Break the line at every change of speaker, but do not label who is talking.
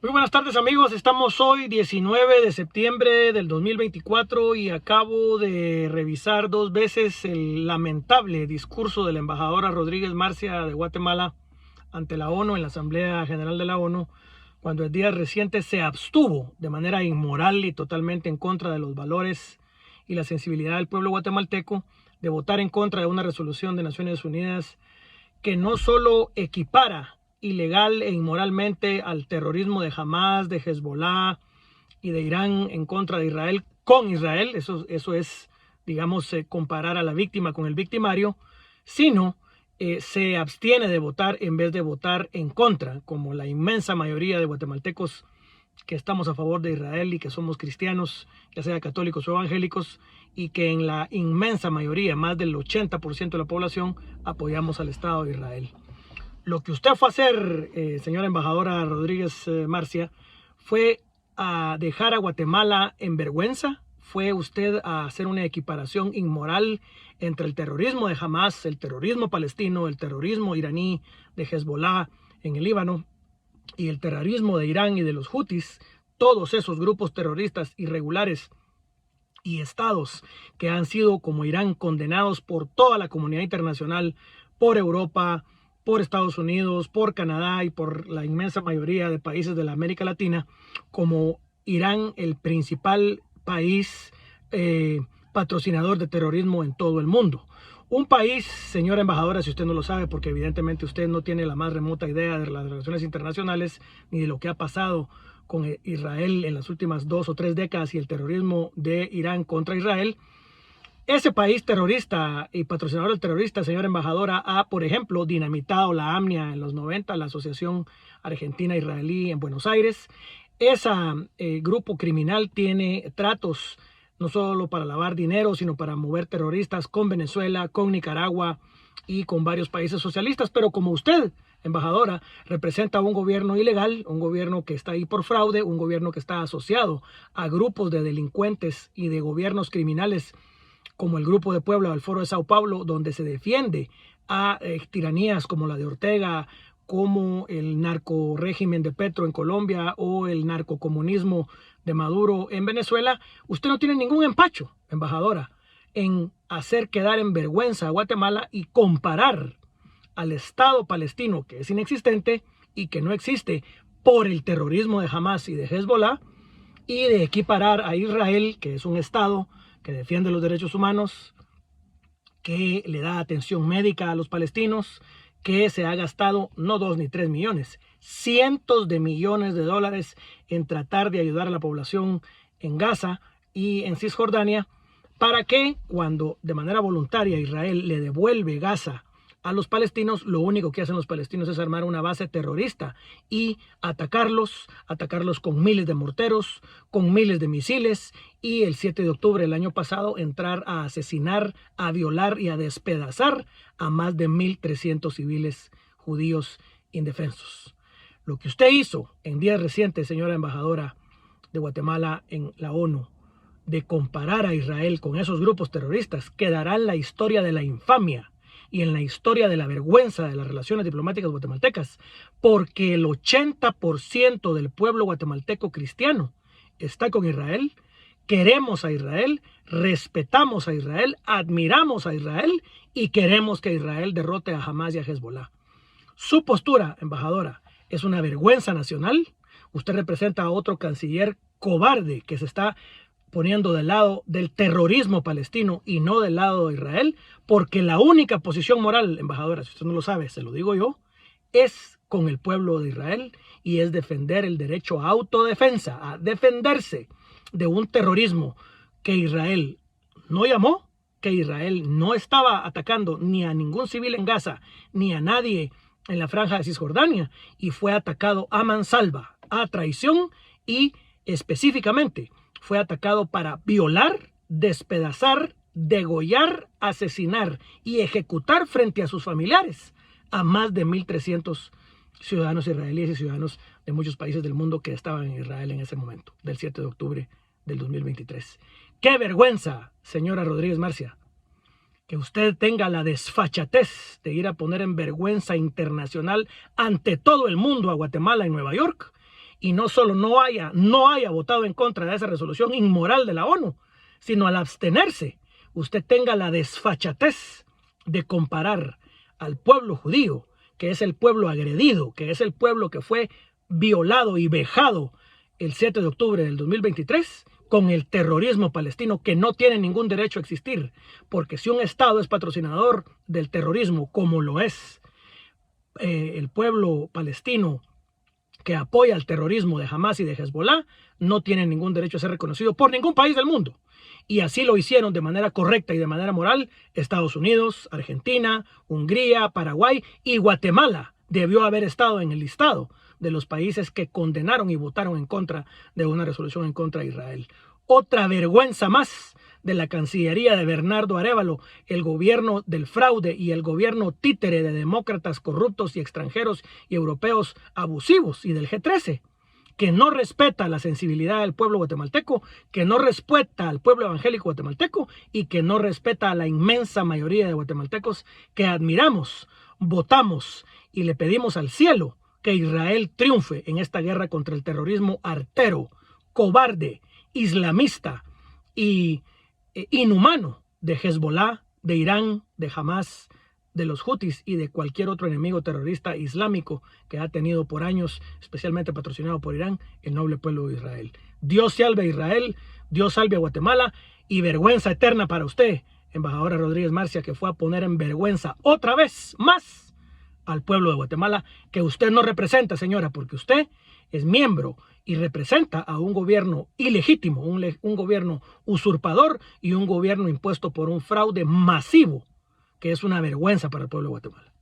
Muy buenas tardes amigos, estamos hoy 19 de septiembre del 2024 y acabo de revisar dos veces el lamentable discurso de la embajadora Rodríguez Marcia de Guatemala ante la ONU en la Asamblea General de la ONU, cuando en días recientes se abstuvo de manera inmoral y totalmente en contra de los valores y la sensibilidad del pueblo guatemalteco de votar en contra de una resolución de Naciones Unidas que no solo equipara ilegal e inmoralmente al terrorismo de Hamas, de Hezbollah y de Irán en contra de Israel con Israel, eso es, digamos, comparar a la víctima con el victimario, sino se abstiene de votar en vez de votar en contra, como la inmensa mayoría de guatemaltecos que estamos a favor de Israel y que somos cristianos, ya sea católicos o evangélicos, y que en la inmensa mayoría, más del 80% de la población, apoyamos al Estado de Israel. Lo que usted fue a hacer, señora embajadora Rodríguez Marcia, fue a dejar a Guatemala en vergüenza. Fue usted a hacer una equiparación inmoral entre el terrorismo de Hamas, el terrorismo palestino, el terrorismo iraní de Hezbollah en el Líbano y el terrorismo de Irán y de los Hutis, todos esos grupos terroristas irregulares y estados que han sido, como Irán, condenados por toda la comunidad internacional, por Europa, por Estados Unidos, por Canadá y por la inmensa mayoría de países de la América Latina, como Irán, el principal país patrocinador de terrorismo en todo el mundo. Un país, señora embajadora, si usted no lo sabe, porque evidentemente usted no tiene la más remota idea de las relaciones internacionales ni de lo que ha pasado con Israel en las últimas 2 o 3 décadas y el terrorismo de Irán contra Israel. Ese país terrorista y patrocinador del terrorista, señora embajadora, ha, por ejemplo, dinamitado la AMNIA en los 90, la Asociación Argentina-Israelí en Buenos Aires. Ese grupo criminal tiene tratos no solo para lavar dinero, sino para mover terroristas con Venezuela, con Nicaragua y con varios países socialistas. Pero como usted, embajadora, representa un gobierno ilegal, un gobierno que está ahí por fraude, un gobierno que está asociado a grupos de delincuentes y de gobiernos criminales como el Grupo de Puebla o el Foro de Sao Paulo, donde se defiende a tiranías como la de Ortega, como el narcorégimen de Petro en Colombia o el narcocomunismo de Maduro en Venezuela, usted no tiene ningún empacho, embajadora, en hacer quedar en vergüenza a Guatemala y comparar al Estado palestino, que es inexistente y que no existe por el terrorismo de Hamas y de Hezbollah, y de equiparar a Israel, que es un Estado que defiende los derechos humanos, que le da atención médica a los palestinos, que se ha gastado no 2 ni 3 millones, cientos de millones de dólares en tratar de ayudar a la población en Gaza y en Cisjordania, para que cuando de manera voluntaria Israel le devuelve Gaza a los palestinos, lo único que hacen los palestinos es armar una base terrorista y atacarlos con miles de morteros, con miles de misiles, y el 7 de octubre del año pasado entrar a asesinar, a violar y a despedazar a más de 1.300 civiles judíos indefensos. Lo que usted hizo en días recientes, señora embajadora de Guatemala en la ONU, de comparar a Israel con esos grupos terroristas, quedará en la historia de la infamia y en la historia de la vergüenza de las relaciones diplomáticas guatemaltecas, porque el 80% del pueblo guatemalteco cristiano está con Israel, queremos a Israel, respetamos a Israel, admiramos a Israel y queremos que Israel derrote a Hamas y a Hezbollah. Su postura, embajadora, es una vergüenza nacional. Usted representa a otro canciller cobarde que se está poniendo del lado del terrorismo palestino y no del lado de Israel, porque la única posición moral, embajadora, si usted no lo sabe, se lo digo yo, es con el pueblo de Israel y es defender el derecho a autodefensa, a defenderse de un terrorismo que Israel no llamó, que Israel no estaba atacando ni a ningún civil en Gaza, ni a nadie en la franja de Cisjordania, y fue atacado a mansalva, a traición, y específicamente fue atacado para violar, despedazar, degollar, asesinar y ejecutar frente a sus familiares a más de 1.300 ciudadanos israelíes y ciudadanos de muchos países del mundo que estaban en Israel en ese momento, del 7 de octubre del 2023. ¡Qué vergüenza, señora Rodríguez Marcia! Que usted tenga la desfachatez de ir a poner en vergüenza internacional ante todo el mundo a Guatemala y Nueva York, y no solo no haya votado en contra de esa resolución inmoral de la ONU, sino al abstenerse, usted tenga la desfachatez de comparar al pueblo judío, que es el pueblo agredido, que es el pueblo que fue violado y vejado el 7 de octubre del 2023, con el terrorismo palestino, que no tiene ningún derecho a existir, porque si un Estado es patrocinador del terrorismo, como lo es el pueblo palestino que apoya el terrorismo de Hamas y de Hezbollah, no tiene ningún derecho a ser reconocido por ningún país del mundo. Y así lo hicieron de manera correcta y de manera moral Estados Unidos, Argentina, Hungría, Paraguay y Guatemala. Debió haber estado en el listado de los países que condenaron y votaron en contra de una resolución en contra de Israel. Otra vergüenza más de la Cancillería de Bernardo Arévalo, el gobierno del fraude y el gobierno títere de demócratas corruptos y extranjeros y europeos abusivos y del G13, que no respeta la sensibilidad del pueblo guatemalteco, que no respeta al pueblo evangélico guatemalteco y que no respeta a la inmensa mayoría de guatemaltecos que admiramos, votamos y le pedimos al cielo que Israel triunfe en esta guerra contra el terrorismo artero, cobarde, islamista y inhumano de Hezbollah, de Irán, de Hamas, de los Houthis y de cualquier otro enemigo terrorista islámico que ha tenido por años, especialmente patrocinado por Irán, el noble pueblo de Israel. Dios salve a Israel, Dios salve a Guatemala y vergüenza eterna para usted, embajadora Rodríguez Marcia, que fue a poner en vergüenza otra vez más al pueblo de Guatemala, que usted no representa, señora, porque usted es miembro y representa a un gobierno ilegítimo, un gobierno usurpador y un gobierno impuesto por un fraude masivo, que es una vergüenza para el pueblo de Guatemala.